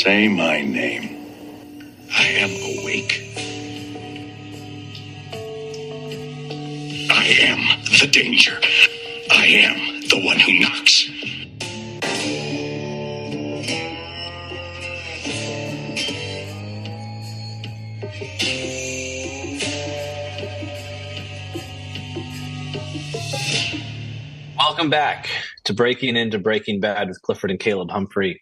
Say my name. I am awake. I am the danger. I am the one who knocks. Welcome back to Breaking Into Breaking Bad with Clifford and Caleb Humphrey.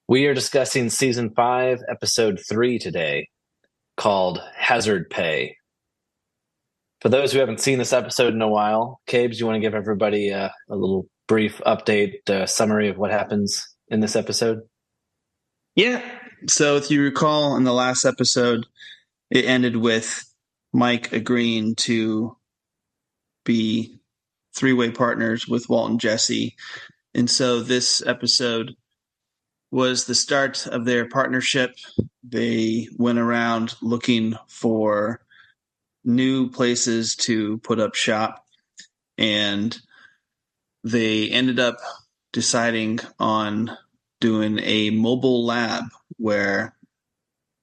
We are discussing Season 5, Episode 3 today, called Hazard Pay. For those who haven't seen this episode in a while, Cabes, you want to give everybody a little brief update, summary of what happens in this episode? Yeah. So if you recall in the last episode, it ended with Mike agreeing to be three-way partners with Walt and Jesse. And so this episode was the start of their partnership. They went around looking for new places to put up shop, and they ended up deciding on doing a mobile lab where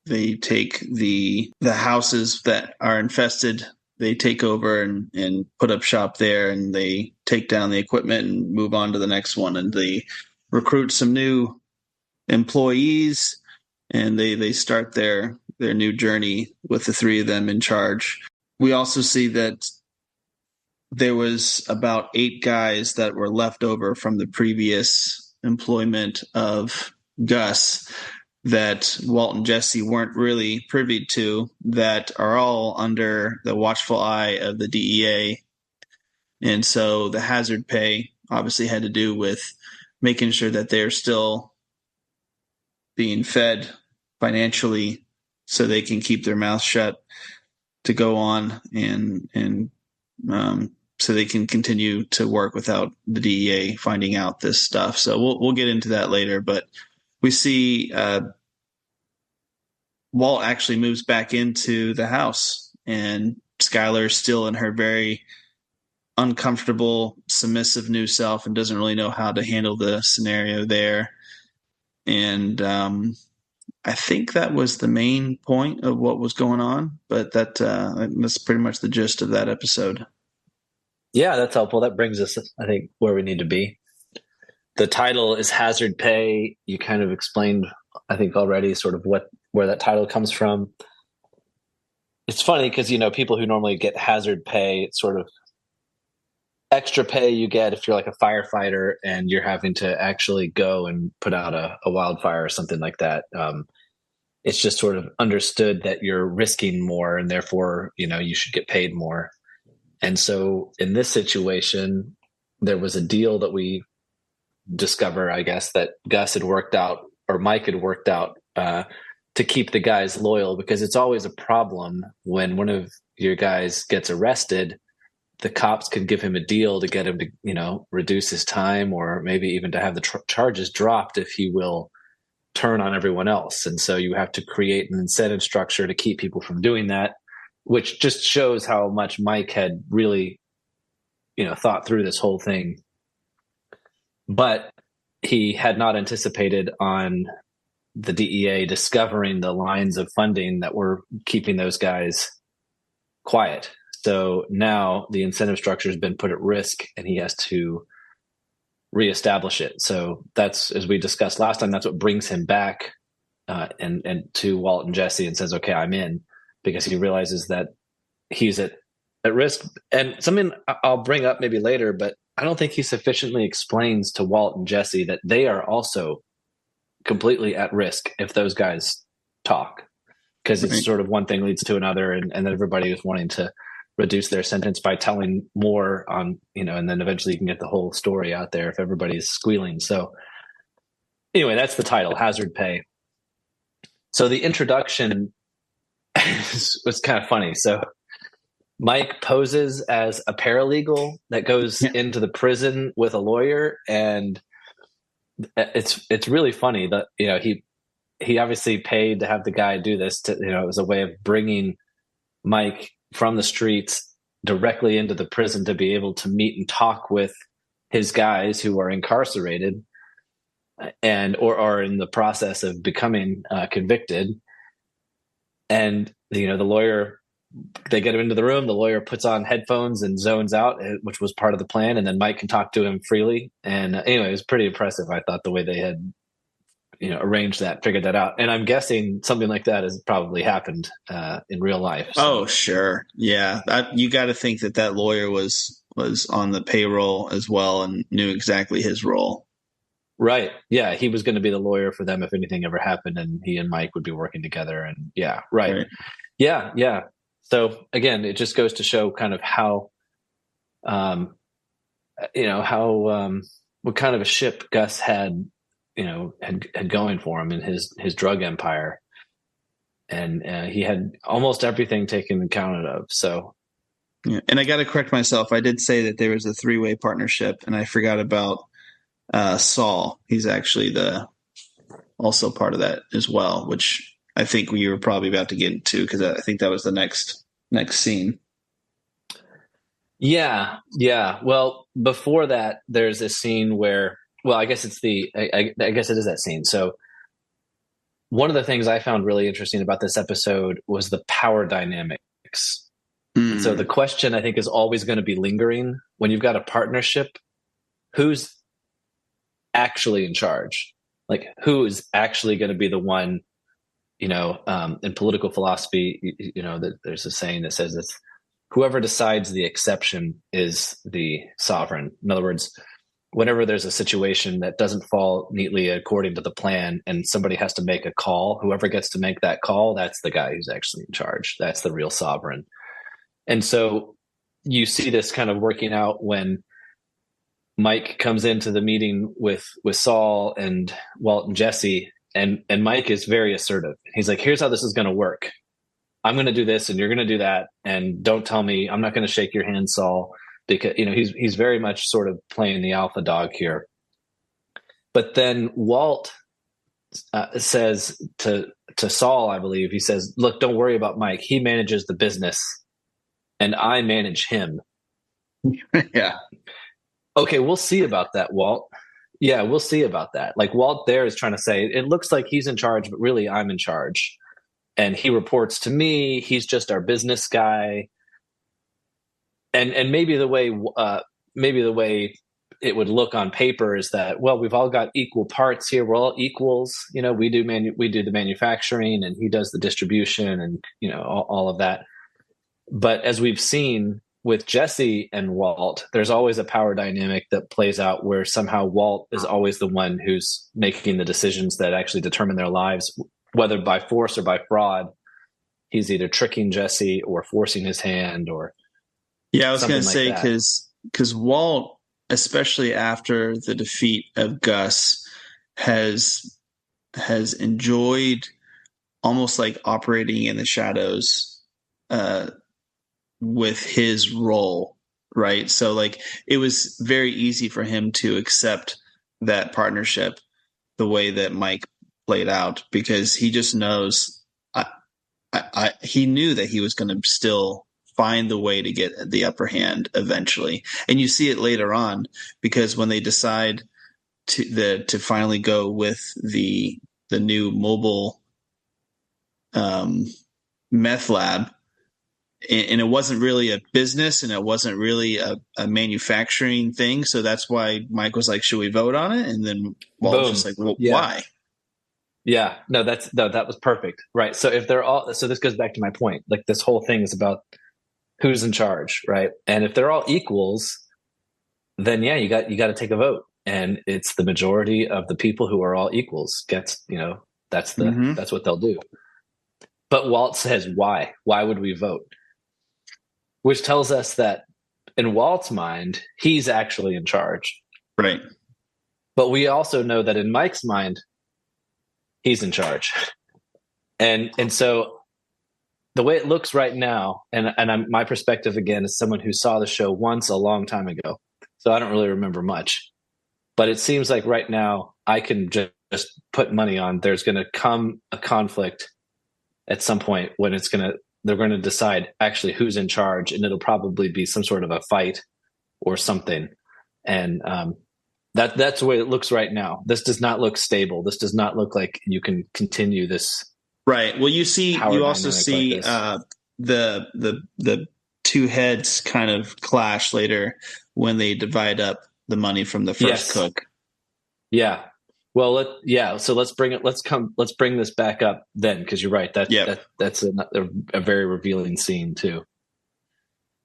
they take the houses that are infested, they take over and put up shop there, and they take down the equipment and move on to the next one, and they recruit some new employees, and they start their new journey with the three of them in charge. We also see that there was about 8 guys that were left over from the previous employment of Gus that Walt and Jesse weren't really privy to, that are all under the watchful eye of the DEA. And so the hazard pay obviously had to do with making sure that they're still being fed financially so they can keep their mouth shut to go on and so they can continue to work without the DEA finding out this stuff. So we'll get into that later, but we see Walt actually moves back into the house, and Skyler is still in her very uncomfortable, submissive new self and doesn't really know how to handle the scenario there. And I think that was the main point of what was going on, but that's pretty much the gist of that episode. Yeah, that's helpful. That brings us, I think, where we need to be. The title is Hazard Pay. You kind of explained, I think, already sort of where that title comes from. It's funny because, people who normally get hazard pay, it's sort of extra pay you get if you're like a firefighter and you're having to actually go and put out a wildfire or something like that. It's just sort of understood that you're risking more and therefore, you should get paid more. And so in this situation, there was a deal that we discover, I guess, that Gus had worked out, or Mike had worked out, to keep the guys loyal, because it's always a problem when one of your guys gets arrested. The cops could give him a deal to get him to, reduce his time, or maybe even to have the charges dropped if he will turn on everyone else. And so you have to create an incentive structure to keep people from doing that, which just shows how much Mike had really, thought through this whole thing. But he had not anticipated on the DEA discovering the lines of funding that were keeping those guys quiet. So now the incentive structure has been put at risk and he has to reestablish it. So that's, as we discussed last time, that's what brings him back and to Walt and Jesse and says, okay, I'm in, because he realizes that he's at risk. And something I'll bring up maybe later, but I don't think he sufficiently explains to Walt and Jesse that they are also completely at risk if those guys talk, because it's sort of one thing leads to another, and everybody is wanting to reduce their sentence by telling more on, and then eventually you can get the whole story out there if everybody's squealing. So anyway, that's the title, Hazard Pay. So the introduction was kind of funny. So Mike poses as a paralegal that goes into the prison with a lawyer, and it's really funny that he obviously paid to have the guy do this. It was a way of bringing Mike from the streets directly into the prison to be able to meet and talk with his guys who are incarcerated. and or are in the process of becoming convicted. And the lawyer, they get him into the room. The lawyer puts on headphones and zones out, which was part of the plan. And then Mike can talk to him freely. And anyway, it was pretty impressive. I thought the way they had arranged that, figured that out. And I'm guessing something like that has probably happened in real life. So. Oh, sure. Yeah. You got to think that lawyer was on the payroll as well and knew exactly his role. Right. Yeah. He was going to be the lawyer for them if anything ever happened, and he and Mike would be working together. And yeah. Right. Yeah. Yeah. So again, it just goes to show kind of how, what kind of a ship Gus had going for him in his drug empire. And he had almost everything taken account of. So, yeah. And I got to correct myself. I did say that there was a 3-way partnership, and I forgot about Saul. He's actually also part of that as well, which I think we were probably about to get into, because I think that was the next scene. Yeah. Well, before that, there's a scene where, well, I guess I guess it is that scene. So one of the things I found really interesting about this episode was the power dynamics. And so the question, I think, is always going to be lingering when you've got a partnership. Who's actually in charge? Like, who is actually going to be the one? In political philosophy, that there's a saying that says it's whoever decides the exception is the sovereign. In other words, whenever there's a situation that doesn't fall neatly according to the plan and somebody has to make a call, whoever gets to make that call, that's the guy who's actually in charge. That's the real sovereign. And so you see this kind of working out when Mike comes into the meeting with Saul and Walt and Jesse, and Mike is very assertive. He's like, here's how this is going to work. I'm going to do this and you're going to do that. And don't tell me, I'm not going to shake your hand, Saul, because, he's very much sort of playing the alpha dog here. But then Walt says to Saul, I believe, he says, look, don't worry about Mike. He manages the business and I manage him. Yeah. Okay, we'll see about that, Walt. Yeah, we'll see about that. Like, Walt there is trying to say, it looks like he's in charge, but really I'm in charge. And he reports to me. He's just our business guy. And maybe the way it would look on paper is that, well, we've all got equal parts here. We're all equals. We do the manufacturing and he does the distribution and all of that. But as we've seen with Jesse and Walt, there's always a power dynamic that plays out where somehow Walt is always the one who's making the decisions that actually determine their lives, whether by force or by fraud. He's either tricking Jesse or forcing his hand or. Yeah, I was going to say, because Walt, especially after the defeat of Gus, has enjoyed almost like operating in the shadows with his role, right? So like it was very easy for him to accept that partnership the way that Mike played out, because he just knows he knew that he was going to still find the way to get the upper hand eventually. And you see it later on, because when they decide to finally go with the new mobile meth lab, and it wasn't really a business and it wasn't really a manufacturing thing. So that's why Mike was like, should we vote on it? And then Walt was just like, well, yeah. Why? Yeah, that was perfect. Right. So so this goes back to my point. Like, this whole thing is about who's in charge, right? And if they're all equals, then yeah, you got to take a vote, and it's the majority of the people who are all equals gets, that's what they'll do. But Walt says, why would we vote? Which tells us that in Walt's mind, he's actually in charge. Right. But we also know that in Mike's mind, he's in charge. And so the way it looks right now, and my perspective again is someone who saw the show once a long time ago, so I don't really remember much. But it seems like right now I can just put money on there's going to come a conflict at some point when they're going to decide actually who's in charge, and it'll probably be some sort of a fight or something. And That's the way it looks right now. This does not look stable. This does not look like you can continue this. Right. Well, you also see like the two heads kind of clash later when they divide up the money from the first cook. Yeah. Well, so let's bring it. Let's bring this back up then, because you're right. That's a very revealing scene too.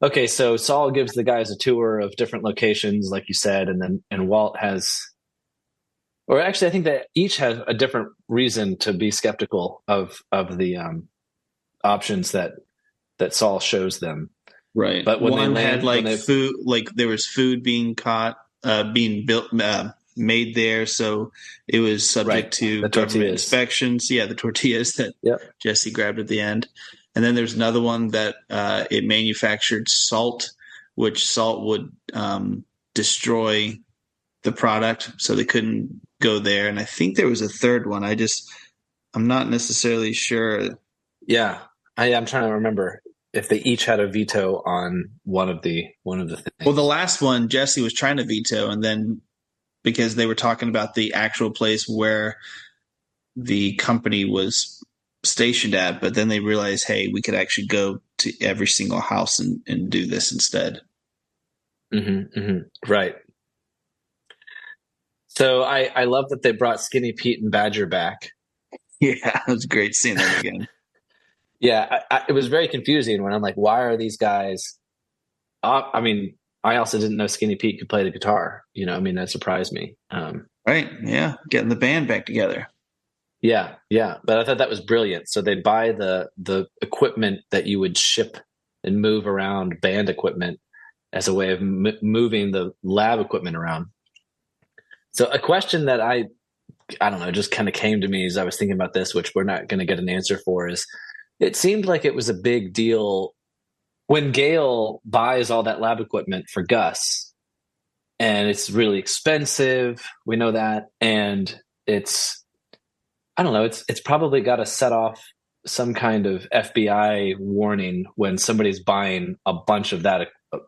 Okay, so Saul gives the guys a tour of different locations, like you said, and Walt has, or actually, I think they each have a different reason to be skeptical of the options that Saul shows them. Right, but when one they land, had food, like there was food being being built, made there, so it was subject to the government inspections. Yeah, the tortillas that Jesse grabbed at the end. And then there's another one that it manufactured salt, which salt would destroy the product, so they couldn't go there. And I think there was a third one. I'm not necessarily sure. Yeah, I'm trying to remember if they each had a veto on one of the things. Well, the last one Jesse was trying to veto, and then because they were talking about the actual place where the company was stationed at, but then they realized, hey, we could actually go to every single house and do this instead. Right. So I love that they brought Skinny Pete and Badger back. Yeah, it was great seeing them again. Yeah, it was very confusing when I'm like, why are these guys? I mean, I also didn't know Skinny Pete could play the guitar. That surprised me. Right. Yeah, getting the band back together. Yeah, but I thought that was brilliant. So they buy the equipment that you would ship and move around, band equipment, as a way of moving the lab equipment around. So a question that I don't know, just kind of came to me as I was thinking about this, which we're not going to get an answer for, is it seemed like it was a big deal when Gail buys all that lab equipment for Gus, and it's really expensive. We know that, and I don't know. It's probably got to set off some kind of FBI warning when somebody's buying a bunch of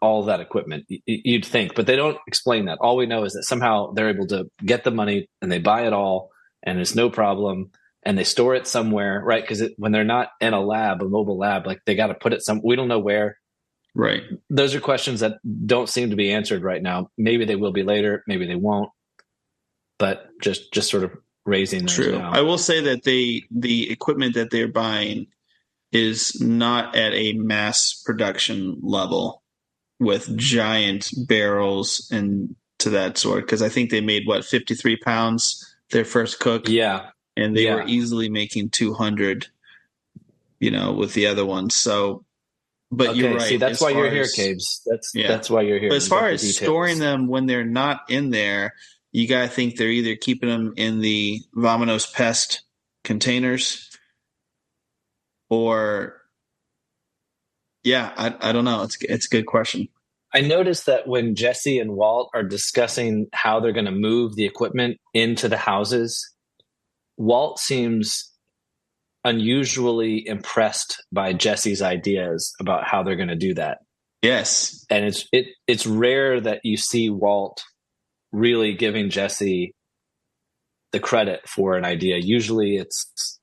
all of that equipment. You'd think, but they don't explain that. All we know is that somehow they're able to get the money and they buy it all, and it's no problem, and they store it somewhere, right? Because when they're not in a mobile lab, like they got to put it we don't know where. Right. Those are questions that don't seem to be answered right now. Maybe they will be later. Maybe they won't. But just sort of raising those. True. Now. I will say that the equipment that they're buying is not at a mass production level with giant barrels and to that sort, because I think they made 53 pounds their first cook. Yeah. And they were easily making 200, with the other ones. So, but okay, you're right. See, that's why you're here, Caves. That's why you're here. But as far as storing them when they're not in there, you got to think they're either keeping them in the Vamonos Pest containers or, I don't know. It's a good question. I noticed that when Jesse and Walt are discussing how they're going to move the equipment into the houses, Walt seems unusually impressed by Jesse's ideas about how they're going to do that. Yes. And it's rare that you see Walt really giving Jesse the credit for an idea. Usually it's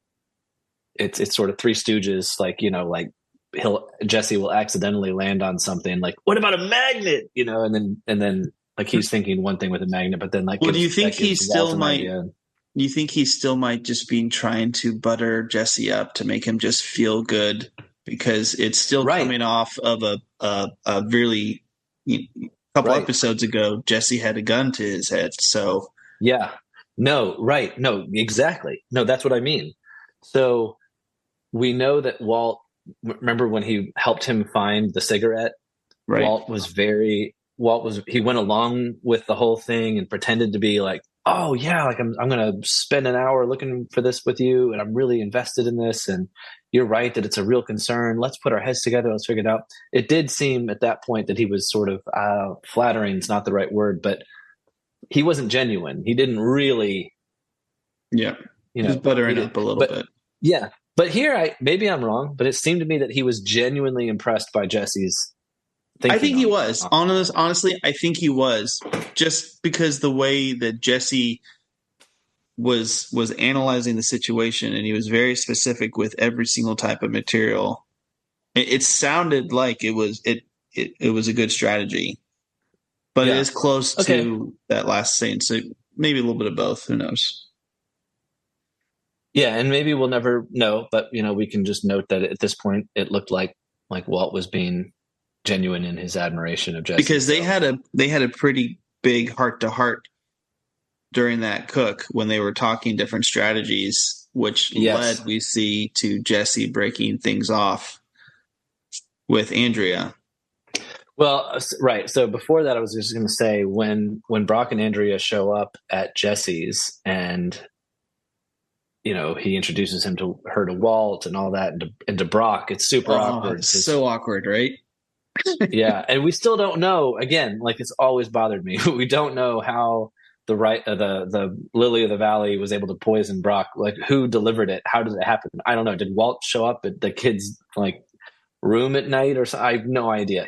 sort of Three Stooges, like Jesse will accidentally land on something like, what about a magnet? And then like he's thinking one thing with a magnet, but then do you think he still might? Do you think he still might just be trying to butter Jesse up to make him just feel good, because it's still coming off of a really couple episodes ago, Jesse had a gun to his head. So no, exactly. No, that's what I mean. So we know that Walt, remember when he helped him find the cigarette? Right. He went along with the whole thing and pretended to be like, oh yeah, like I'm going to spend an hour looking for this with you, and I'm really invested in this, and you're right that it's a real concern. Let's put our heads together. Let's figure it out. It did seem at that point that he was sort of flattering is not the right word, but he wasn't genuine. He didn't really. Yeah. He was buttering up a little bit. Yeah. But here, maybe I'm wrong, but it seemed to me that he was genuinely impressed by Jesse's I think he was. Honestly, I think he was. Just because the way that Jesse was analyzing the situation, and he was very specific with every single type of material. It sounded like it was a good strategy, but it is close to that last scene. So maybe a little bit of both. Who knows? Yeah, and maybe we'll never know, but we can just note that at this point it looked like Walt was being genuine in his admiration of Jesse, because they had a pretty big heart to heart during that cook when they were talking different strategies, which led, we see, to Jesse breaking things off with Andrea. Well, right. So before that, I was just going to say when Brock and Andrea show up at Jesse's, and he introduces her to Walt and all that, and to Brock, it's super awkward. It's so awkward, right? Yeah, and we still don't know. Again, it's always bothered me. We don't know how the Lily of the Valley was able to poison Brock. Who delivered it? How did it happen? I don't know. Did Walt show up at the kids' room at night or something? I have no idea.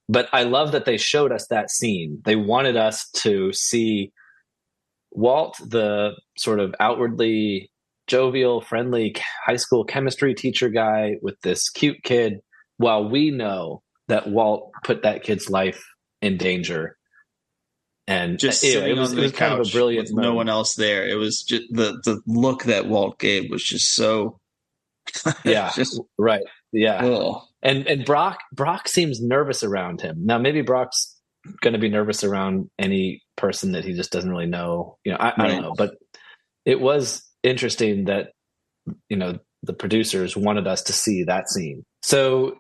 But I love that they showed us that scene. They wanted us to see Walt, the sort of outwardly jovial, friendly high school chemistry teacher guy with this cute kid, while we know that Walt put that kid's life in danger. And just it was kind of a brilliant with no one else there. It was just the look that Walt gave was just so right. Yeah. Ugh. And Brock seems nervous around him. Now maybe Brock's going to be nervous around any person that he just doesn't really know. I don't know, but it was interesting that the producers wanted us to see that scene. So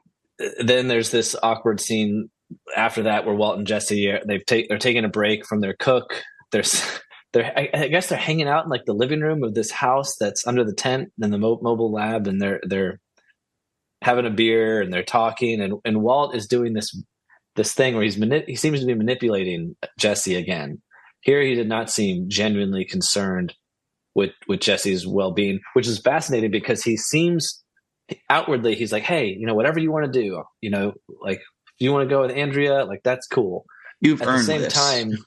then there's this awkward scene after that where Walt and Jesse they're taking a break from their cook. I guess they're hanging out in the living room of this house that's under the tent in the mobile lab, and they're having a beer and they're talking, and Walt is doing this thing where he seems to be manipulating Jesse again. Here he did not seem genuinely concerned with Jesse's well-being, which is fascinating because he seems outwardly he's like, hey, whatever you want to do, if you want to go with Andrea, that's cool. You've at earned the same this. time.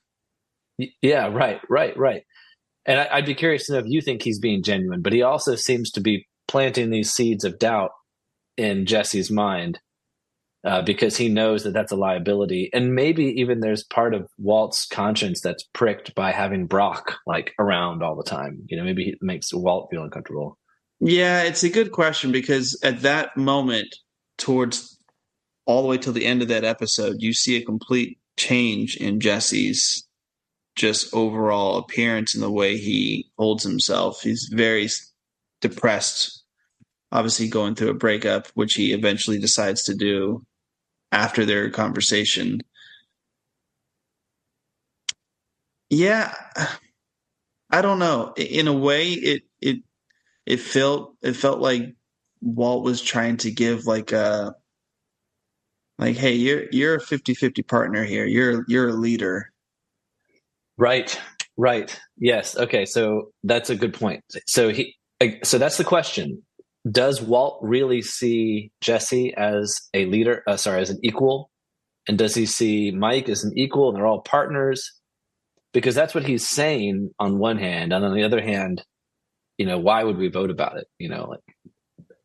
Yeah, right. And I'd be curious to know if you think he's being genuine, but he also seems to be planting these seeds of doubt in Jesse's mind because he knows that that's a liability. And maybe even there's part of Walt's conscience that's pricked by having Brock around all the time. Maybe it makes Walt feel uncomfortable. Yeah, it's a good question because at that moment, towards all the way till the end of that episode, you see a complete change in Jesse's just overall appearance and the way he holds himself. He's very depressed, obviously going through a breakup, which he eventually decides to do after their conversation. Yeah, I don't know. In a way, it felt like Walt was trying to give hey, you're a 50-50 partner here. You're a leader. Right. Yes. Okay. So that's a good point. So that's the question. Does Walt really see Jesse as a leader? As an equal? And does he see Mike as an equal and they're all partners? Because that's what he's saying on one hand. And on the other hand, why would we vote about it?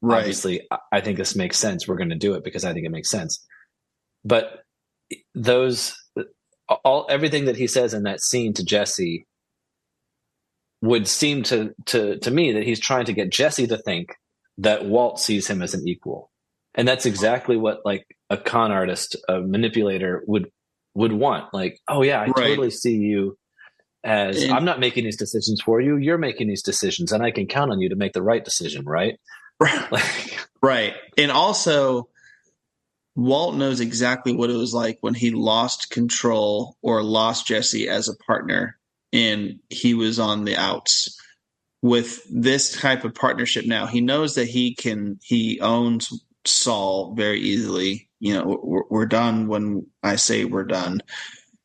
Right. Obviously I think this makes sense. We're going to do it because I think it makes sense. But everything that he says in that scene to Jesse would seem to me that he's trying to get Jesse to think that Walt sees him as an equal. And that's exactly what a con artist, a manipulator would want. Oh yeah, I totally see you as I'm not making these decisions for you. You're making these decisions and I can count on you to make the right decision. Right. Right. And also Walt knows exactly what it was like when he lost control or lost Jesse as a partner and he was on the outs. With this type of partnership now, he knows that he owns Saul very easily. We're done when I say we're done.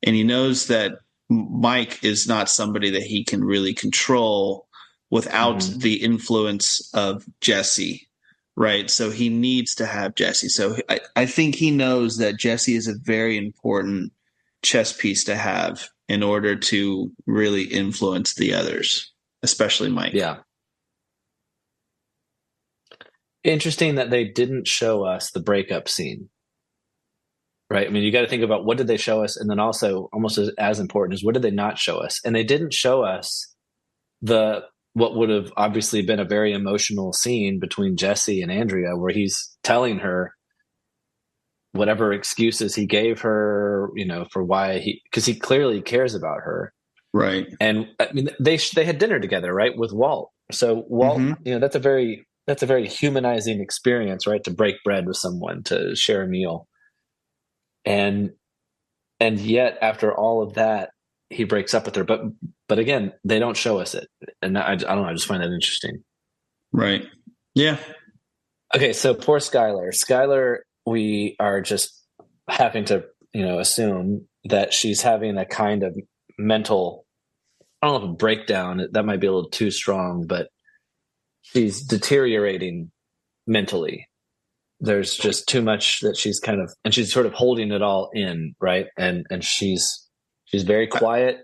And he knows that Mike is not somebody that he can really control without the influence of Jesse. right? So he needs to have Jesse. So I think he knows that Jesse is a very important chess piece to have in order to really influence the others, especially Mike. Yeah. Interesting that they didn't show us the breakup scene. Right. I mean, you got to think about what did they show us? And then also almost as important is what did they not show us? And they didn't show us what would have obviously been a very emotional scene between Jesse and Andrea, where he's telling her whatever excuses he gave her, for why because he clearly cares about her. Right. And I mean, they had dinner together, right, with Walt. So Walt, that's a very humanizing experience, right? To break bread with someone, to share a meal. And yet after all of that, he breaks up with her. But again, they don't show us it. And I don't know. I just find that interesting. Right. Yeah. Okay. So poor Skyler. Skyler, we are just having to, assume that she's having a kind of mental, I don't know if a breakdown, that might be a little too strong, but she's deteriorating mentally. There's just too much that she's and she's sort of holding it all in, right? And she's very quiet.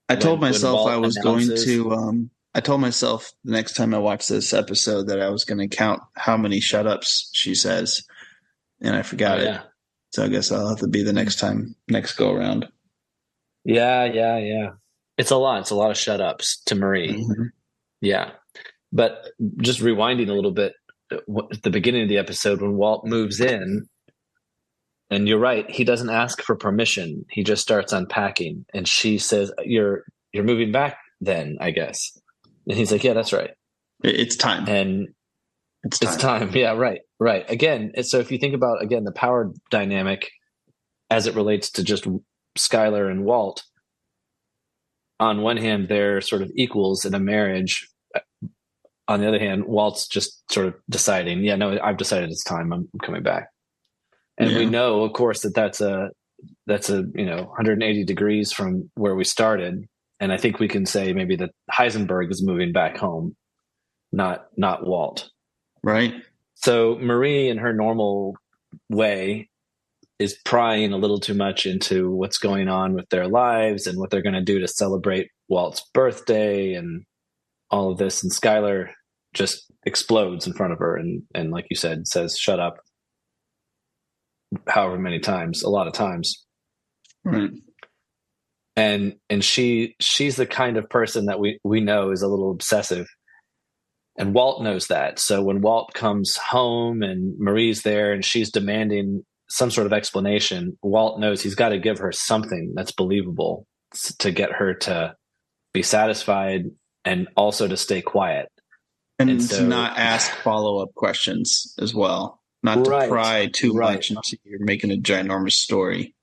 I told myself I was going to. I told myself the next time I watched this episode that I was going to count how many shut-ups she says, and I forgot it. So I guess I'll have to be the next go around. Yeah. It's a lot. It's a lot of shut-ups to Marie. Mm-hmm. Yeah, but just rewinding a little bit. At the beginning of the episode when Walt moves in, and you're right, he doesn't ask for permission. He just starts unpacking, and she says, you're moving back then, I guess. And he's like, yeah, that's right. It's time. And it's time. Yeah, right. Again, so if you think about, again, the power dynamic as it relates to just Skyler and Walt, on one hand, they're sort of equals in a marriage. On the other hand, Walt's just sort of deciding, I've decided it's time. I'm coming back. And we know, of course, that's a 180 degrees from where we started. And I think we can say maybe that Heisenberg is moving back home, not Walt. Right. So Marie, in her normal way, is prying a little too much into what's going on with their lives and what they're going to do to celebrate Walt's birthday and all of this. And Skyler just explodes in front of her and like you said, says, shut up. However many times, a lot of times. Right. And she's the kind of person that we know is a little obsessive. And Walt knows that. So when Walt comes home and Marie's there and she's demanding some sort of explanation, Walt knows he's got to give her something that's believable to get her to be satisfied and also to stay quiet. And to not ask follow-up questions as well. Not to pry too much into you're making a ginormous story.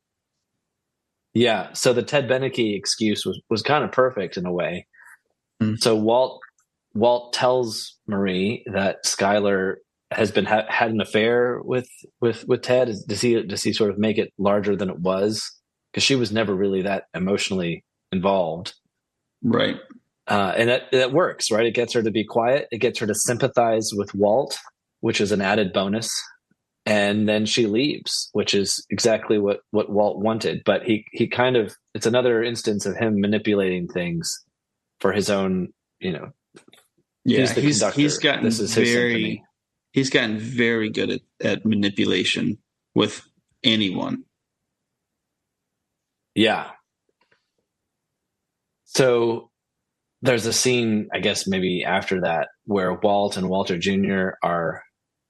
Yeah. So the Ted Beneke excuse was kind of perfect in a way. Mm. So Walt tells Marie that Skyler has been had an affair with Ted. Does he sort of make it larger than it was? Because she was never really that emotionally involved. Right. And that works, right? It gets her to be quiet. It gets her to sympathize with Walt, which is an added bonus. And then she leaves, which is exactly what Walt wanted. But he kind of, it's another instance of him manipulating things for his own, Yeah, he's the conductor. He's gotten this is his symphony. He's gotten very good at manipulation with anyone. Yeah. So there's a scene, I guess maybe after that, where Walt and Walter Jr. are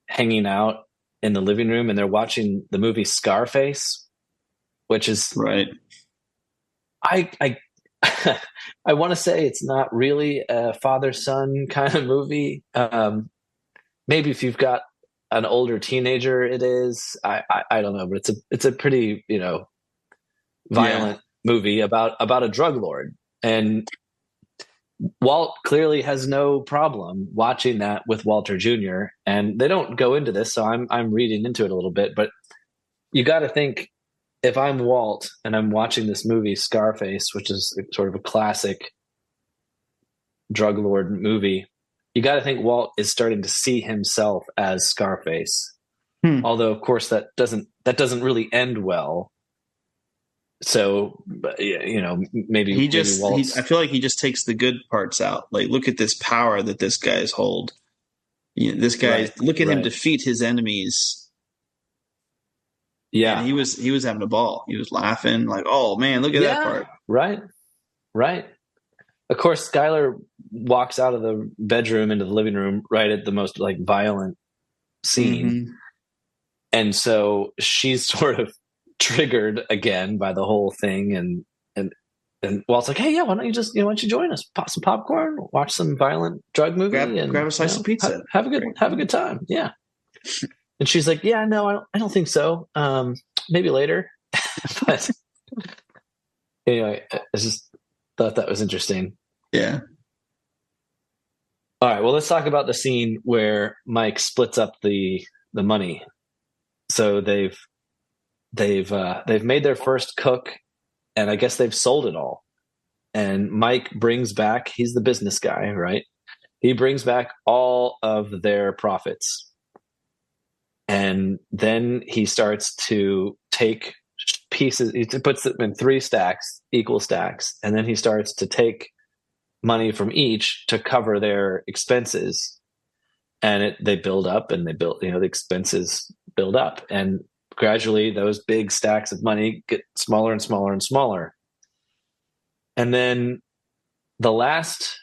hanging out in the living room and they're watching the movie Scarface, which is right. I I want to say it's not really a father-son kind of movie. Maybe if you've got an older teenager, it is. I don't know, but it's a pretty violent movie about a drug lord, and Walt clearly has no problem watching that with Walter Jr. And they don't go into this, so I'm reading into it a little bit. But you got to think, if I'm Walt and I'm watching this movie Scarface, which is sort of a classic drug lord movie, you got to think Walt is starting to see himself as Scarface. Although, of course, that doesn't really end well. So, maybe I feel like he just takes the good parts out. Like, look at this power that this guy's hold. This guy, look at him defeat his enemies. Yeah, and he was having a ball. He was laughing like, "Oh man, look at that part." Right. Of course, Skyler walks out of the bedroom into the living room right at the most like violent scene, and so she's sort of triggered again by the whole thing, and Walt's like, "Hey, yeah, why don't you join us? Pop some popcorn, watch some violent drug movie, and grab a slice of pizza. Have a good time." Yeah. And she's like, "Yeah, no, I don't think so. Maybe later." But anyway, I just thought that was interesting. Yeah. All right. Well, let's talk about the scene where Mike splits up the money. So they've made their first cook, and I guess they've sold it all. And Mike brings back, he's the business guy, right? He brings back all of their profits. And then he starts to take pieces, he puts them in 3 stacks, equal stacks. And then he starts to take money from each to cover their expenses. And they build up, and the expenses build up. And gradually those big stacks of money get smaller and smaller and smaller. And then the last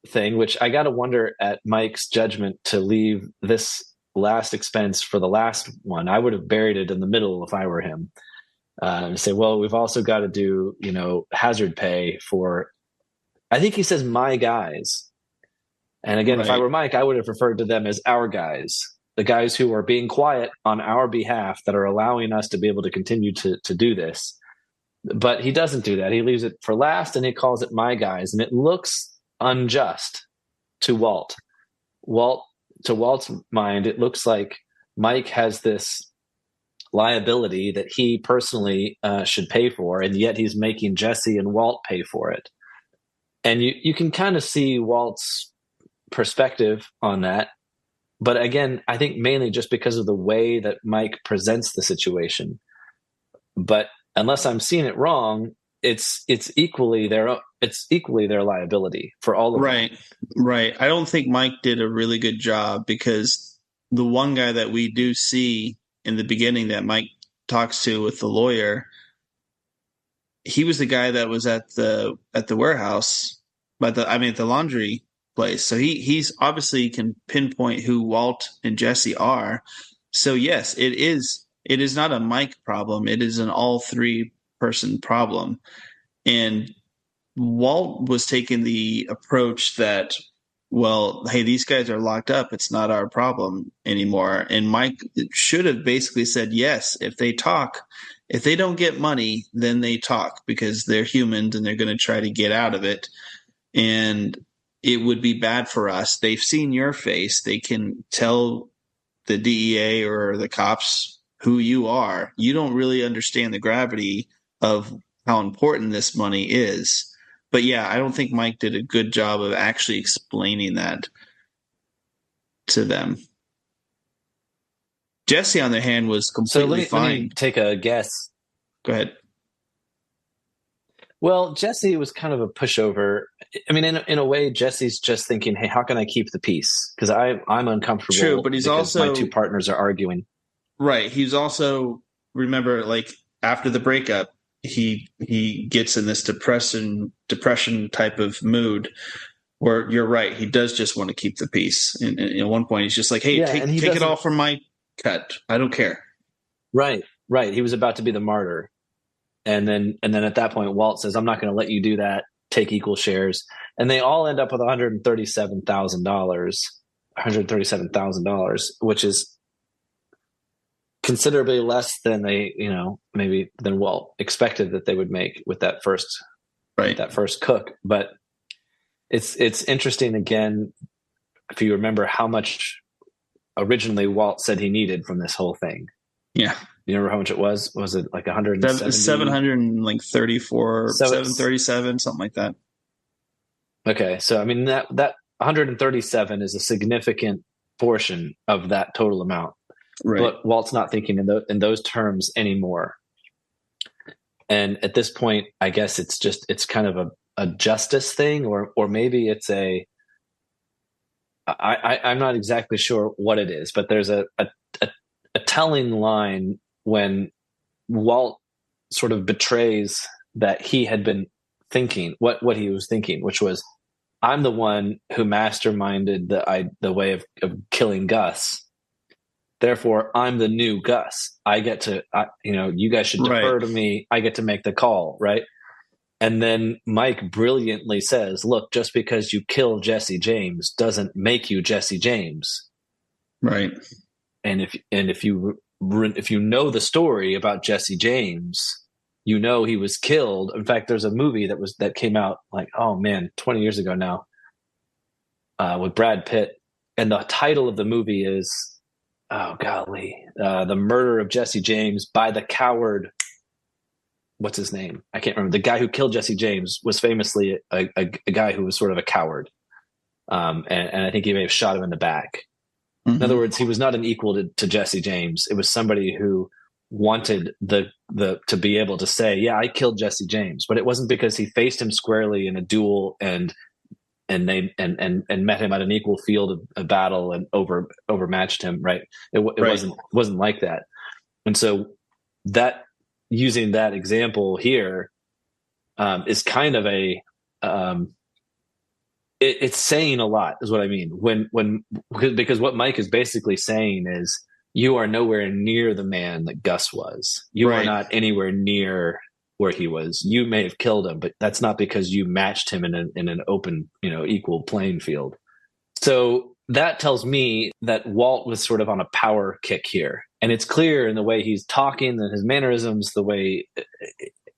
thing, which I got to wonder at Mike's judgment to leave this last expense for the last one. I would have buried it in the middle if I were him, and say, well, we've also got to do, hazard pay for, I think he says my guys. And again, if I were Mike, I would have referred to them as our guys, the guys who are being quiet on our behalf that are allowing us to be able to continue to do this. But he doesn't do that. He leaves it for last, and he calls it my guys. And it looks unjust to Walt. To Walt's mind, it looks like Mike has this liability that he personally should pay for, and yet he's making Jesse and Walt pay for it. And you can kind of see Walt's perspective on that. But again, I think mainly just because of the way that Mike presents the situation. But unless I'm seeing it wrong, it's equally their liability for all of them. Right. I don't think Mike did a really good job, because the one guy that we do see in the beginning that Mike talks to with the lawyer, he was the guy that was at the warehouse, at the laundry place. So he's obviously can pinpoint who Walt and Jesse are. So yes, it is not a Mike problem. It is an all 3 person problem. And Walt was taking the approach that, well, hey, these guys are locked up. It's not our problem anymore. And Mike should have basically said, yes, if they don't get money, then they talk, because they're humans and they're going to try to get out of it. And it would be bad for us. They've seen your face. They can tell the DEA or the cops who you are. You don't really understand the gravity of how important this money is. But yeah, I don't think Mike did a good job of actually explaining that to them. Jesse, on the other hand, was completely fine. Let me take a guess. Go ahead. Well, Jesse was kind of a pushover. I mean, in a way, Jesse's just thinking, hey, how can I keep the peace? Because I'm uncomfortable. True, but he's also, my 2 partners are arguing. Right. He's also, remember, like, after the breakup, he gets in this depression type of mood where, you're right, he does just want to keep the peace. And at one point, he's just like, hey, take it all from my cut. I don't care. Right. He was about to be the martyr. And then at that point, Walt says, I'm not going to let you do that. Take equal shares. And they all end up with $137,000, which is considerably less than they, maybe than Walt expected that they would make with that first cook. But it's interesting, again, if you remember how much originally Walt said he needed from this whole thing. Yeah. You remember how much it was? Was it like 170? 734, 737, something like that. Okay. So, I mean, that 137 is a significant portion of that total amount. Right. But Walt's not thinking in those terms anymore. And at this point, I guess it's kind of a justice thing, or maybe it's I'm not exactly sure what it is, but there's a telling line when Walt sort of betrays that he had been thinking what he was thinking, which was, I'm the one who masterminded the way of killing Gus. Therefore, I'm the new Gus. I get to, you guys should defer to me. I get to make the call, right? And then Mike brilliantly says, look, just because you kill Jesse James doesn't make you Jesse James. Right. And if you know the story about Jesse James, you know he was killed. In fact, there's a movie that came out 20 years ago now, with Brad Pitt. And the title of the movie is, The Murder of Jesse James by the Coward. What's his name? I can't remember. The guy who killed Jesse James was famously a guy who was sort of a coward. And I think he may have shot him in the back. Mm-hmm. In other words, he was not an equal to Jesse James. It was somebody who wanted to be able to say, yeah, I killed Jesse James, but it wasn't because he faced him squarely in a duel and met him at an equal field of battle and overmatched him. Right. It wasn't like that. And so that, using that example here, is kind of it's saying a lot, is what I mean. Because what Mike is basically saying is, you are nowhere near the man that Gus was. You are not anywhere near where he was. You may have killed him, but that's not because you matched him in an open, equal playing field. So that tells me that Walt was sort of on a power kick here. And it's clear in the way he's talking and his mannerisms, the way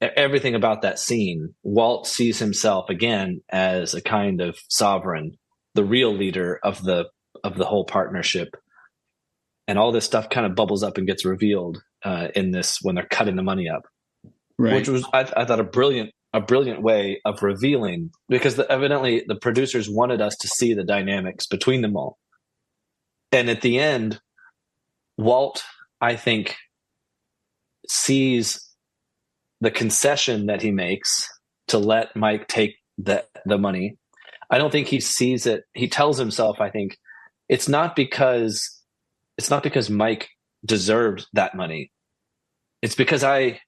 everything about that scene. Walt sees himself again as a kind of sovereign, the real leader of the whole partnership. And all this stuff kind of bubbles up and gets revealed in this when they're cutting the money up, which was I thought a brilliant way of revealing, because evidently the producers wanted us to see the dynamics between them all. And at the end, Walt, I think, sees the concession that he makes to let Mike take the money. I don't think he sees it. He tells himself, I think, it's not because Mike deserved that money. It's because I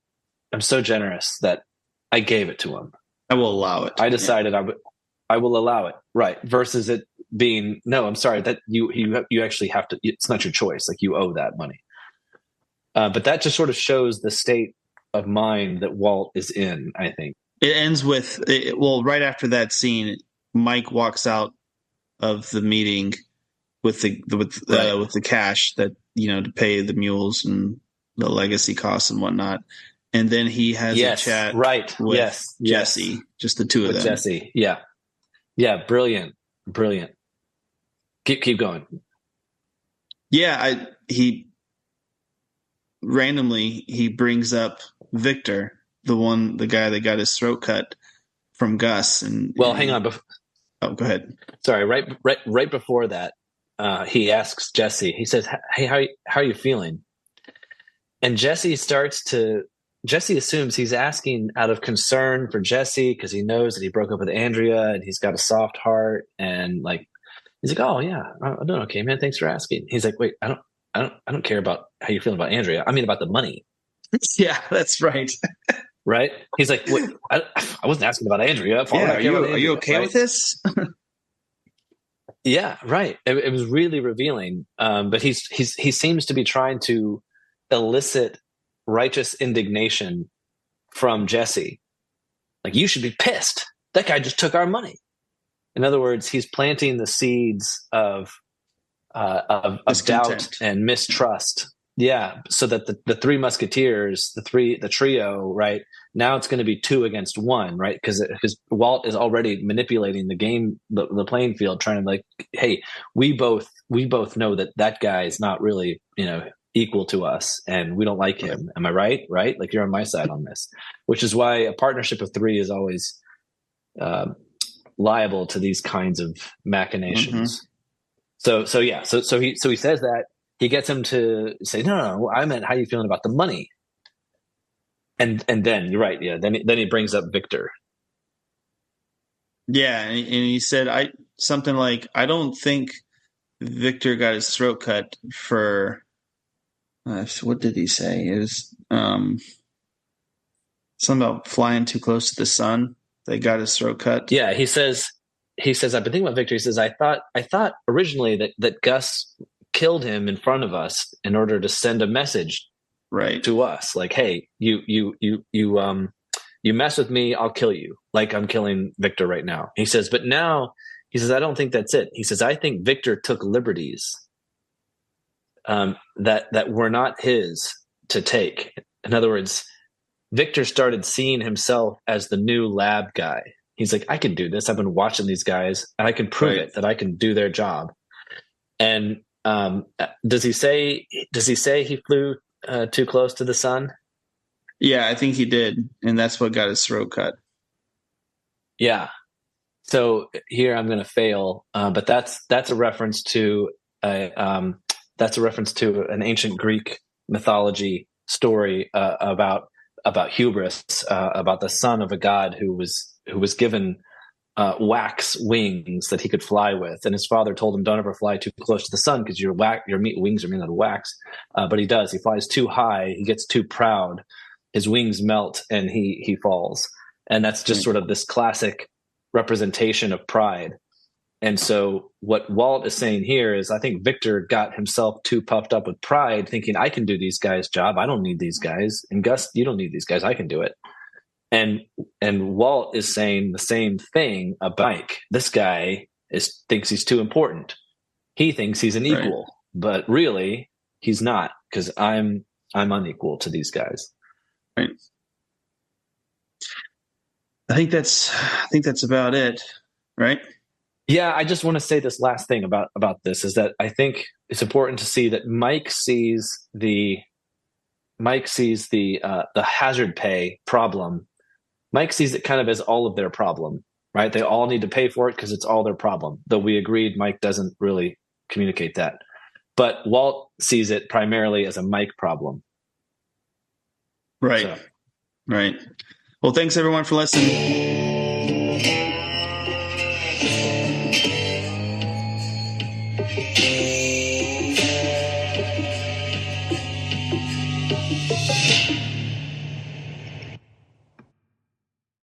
am so generous that I gave it to him. I will allow it. I decided I will allow it. Right. Versus it being, no, I'm sorry, that you actually have to, it's not your choice. Like, you owe that money. But that just sort of shows the state of mind that Walt is in, I think. It ends with, right after that scene, Mike walks out of the meeting with the cash that, to pay the mules and the legacy costs and whatnot. And then he has a chat with Jesse, just the two of them. Jesse. Yeah. Yeah. Brilliant. Keep going. Yeah. He randomly brings up Victor, the guy that got his throat cut from Gus. Hang on. Oh, go ahead. Sorry. Right before that, he asks Jesse, he says, hey, how are you feeling? And Jesse assumes he's asking out of concern for Jesse, because he knows that he broke up with Andrea and he's got a soft heart. And he's like, oh yeah, I'm doing okay, man. Thanks for asking. He's like, wait, I don't care about how you're feeling about Andrea. I mean, about the money. Yeah, that's right. Right. He's like, wait, I wasn't asking about Andrea. Are you okay with this? Yeah, right. It was really revealing. But he seems to be trying to elicit righteous indignation from Jesse. Like, you should be pissed. That guy just took our money. In other words, he's planting the seeds of doubt and mistrust. Yeah, so that the three musketeers, the trio, right, now it's going to be 2 against 1, right? Because Walt is already manipulating the game, the playing field, trying to hey, we both know that guy is not really equal to us, and we don't like him. Am I right? Right? Like, you're on my side on this, which is why a partnership of 3 is always liable to these kinds of machinations. So he says that. He gets him to say, no, I meant how you feeling about the money. And then you're right, yeah. Then he brings up Victor. Yeah, and he said something like, I don't think Victor got his throat cut for what did he say? It was something about flying too close to the sun. They got his throat cut. Yeah, he says I've been thinking about Victor. He says, I thought originally that Gus killed him in front of us in order to send a message to us, like, hey, you mess with me, I'll kill you, like I'm killing Victor right now. He says, but now he says, I don't think that's it. He says, I think Victor took liberties that were not his to take. In other words, Victor started seeing himself as the new lab guy. He's like, I can do this. I've been watching these guys, and I can prove it that I can do their job. And does he say he flew too close to the sun? Yeah, I think he did, and that's what got his throat cut. Yeah. So here I'm going to fail, but that's a reference to an ancient Greek mythology story about hubris, about the son of a god who was given wax wings that he could fly with, and his father told him, "Don't ever fly too close to the sun because your wings are made out of wax." But he does. He flies too high. He gets too proud. His wings melt, and he falls. And that's just sort of this classic representation of pride. And so what Walt is saying here is, I think Victor got himself too puffed up with pride, thinking, I can do these guys' job. I don't need these guys. And Gus, you don't need these guys. I can do it. And Walt is saying the same thing about Mike. This guy thinks he's too important. He thinks he's an equal, but really he's not, because I'm unequal to these guys. Right. I think that's about it, right? Yeah, I just want to say this last thing about this is that I think it's important to see that Mike sees the hazard pay problem. Mike sees it kind of as all of their problem, right? They all need to pay for it because it's all their problem. Though we agreed Mike doesn't really communicate that. But Walt sees it primarily as a Mike problem. Right. So. Right. Well, thanks everyone for listening.